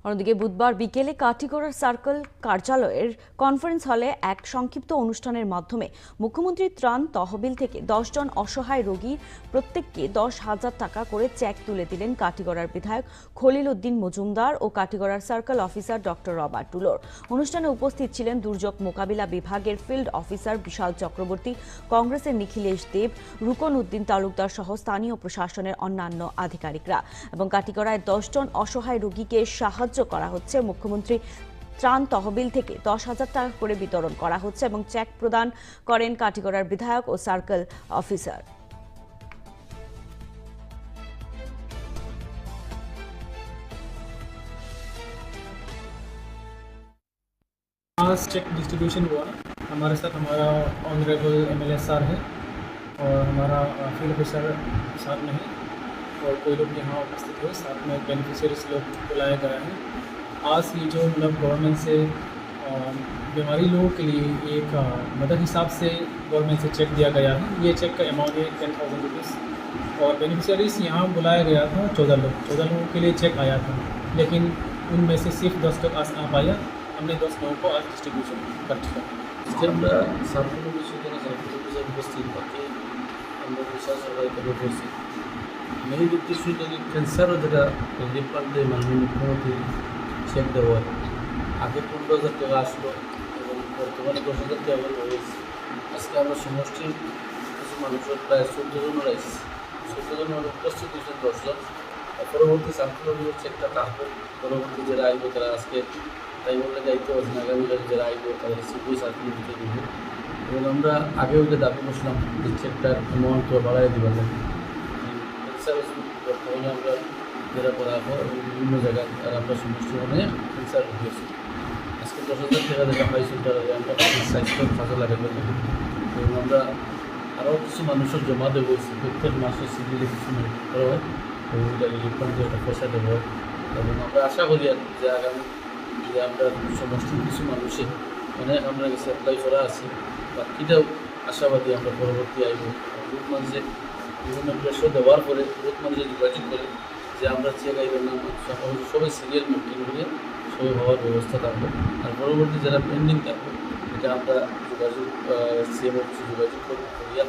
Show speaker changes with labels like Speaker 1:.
Speaker 1: অন্যদিকে বুধবার বিকেলে কাঠিগড়ার সার্কেল কার্যালয়ের কনফারেন্স হলে এক সংক্ষিপ্ত অনুষ্ঠানের মাধ্যমে মুখ্যমন্ত্রী ত্রাণ তহবিল থেকে ১০ জন অসহায় রোগী প্রত্যেককে ১০,০০০ টাকা করে চেক তুলে দিলেন কাঠিগড়ার বিধায়ক খলিল উদ্দিন মজুমদার ও কাঠিগড়ার সার্কেল অফিসার ডক্টর রবার্ট টুলোর। অনুষ্ঠানে উপস্থিত ছিলেন দুর্যোগ মোকাবিলা বিভাগের ফিল্ড অফিসার বিশাল চক্রবর্তী, কংগ্রেসের নিখিলেশ দেব, রুকন উদ্দিন তালুকদার সহ স্থানীয় প্রশাসনের অন্যান্য আধিকারিকরা। এবং কাঠিগড়ায় ১০ জন অসহায় রোগীকে সাহায্য করা হচ্ছে। মুখ্যমন্ত্রী ত্রাণ তহবিল থেকে ১০,০০০ টাকা করে বিতরণ করা হচ্ছে এবং চেক প্রদান করেন কাঠিগড়ার বিধায়ক ও সার্কেল অফিসার।
Speaker 2: आज चेक डिस्ट्रीब्यूशन हुआ। हमारे साथ हमारा ऑनरेबल एमएलए सर है और हमारा फील्ड ऑफिसर साथ में है और कोई लोग यहाँ उपस्थित हुए, साथ में बेनिफिशियरीज लोग बुलाया गया है। आज ये जो मतलब गवर्नमेंट से बीमारी लोगों के लिए एक मदद हिसाब से गवर्नमेंट से चेक दिया गया है। ये चेक का अमाउंट है 10,000 रुपीज़ और बेनिफिशियरीज यहाँ बुलाया गया था 14 लोगों के लिए चेक आया था, लेकिन उनमें से सिर्फ 10 तक आज आ पाया। हमने 10 लोगों को आज डिस्ट्रीब्यूशन कर चुका।
Speaker 3: আমরা সার্কুল অফিসে উপস্থিত বাকি আমরা বিশাল সবাই করে বলছি মেইন উদ্দেশ্য যদি ক্যান্সারও যেটা রিলিফ ফান্ডে মাননীয় মুখ্যমন্ত্রী চেক দেওয়ার আগে ১৫,০০০ টাকা আসলো এবং বর্তমানে ১০,০০০ টাকা রয়েছে। আজকে আমরা সমষ্টির কিছু মানুষের প্রায় ১৪ জনের আসছি, ১৪ জন মানুষ উপস্থিত হয়েছেন ১০ জন। পরবর্তী সার্কুল অফিসের চেকটা থাকবে, পরবর্তী যারা আসবে তারা আজকে তাই বললে দায়িত্ব আছেন আগামীকাল যারা আসবে তাদের সিপিও সার্কুল দিতে দিব এবং আমরা আগেও যে দাবি করছিলাম যে চেকটার অ্যামাউন্টটা বাড়াই দেওয়া যায়। ক্যান্সার বর্তমানে আমরা যারা করা হয় এবং বিভিন্ন জায়গায় আর আমরা সমষ্টি অনেক ক্যান্সার হয়েছি। আজকে ১০,০০০ টাকা যেটা পাইছি তারা আমরা স্বাস্থ্য কাজে লাগাতে পারি এবং আমরা আরও কিছু মানুষের জমা দেবো প্রত্যেক মাসে সিভিলে কিছু করা হয় এবং এটা রিলিফ ফান্ডে একটা পয়সা দেবো হয় এবং আমরা আশা করি আর যে আগামী যে আমরা সমষ্টির কিছু মানুষে অনেক আমরা কাছে অ্যাপ্লাই করা আছে, বাকিটাও আশাবাদী আমরা পরবর্তী আইব। বহুত মানুষে বিভিন্ন প্রেশার দেওয়ার পরে বহুত মানুষে যোগাযোগ করে যে আমরা চেক আইবেন না, সবাই সিরিয়াল মেনটেন করে সবাই হওয়ার ব্যবস্থা থাকবে। আর পরবর্তী যারা পেন্ডিং থাকবে এটা আমরা যোগাযোগ সিএম অফিসে যোগাযোগ করিয়া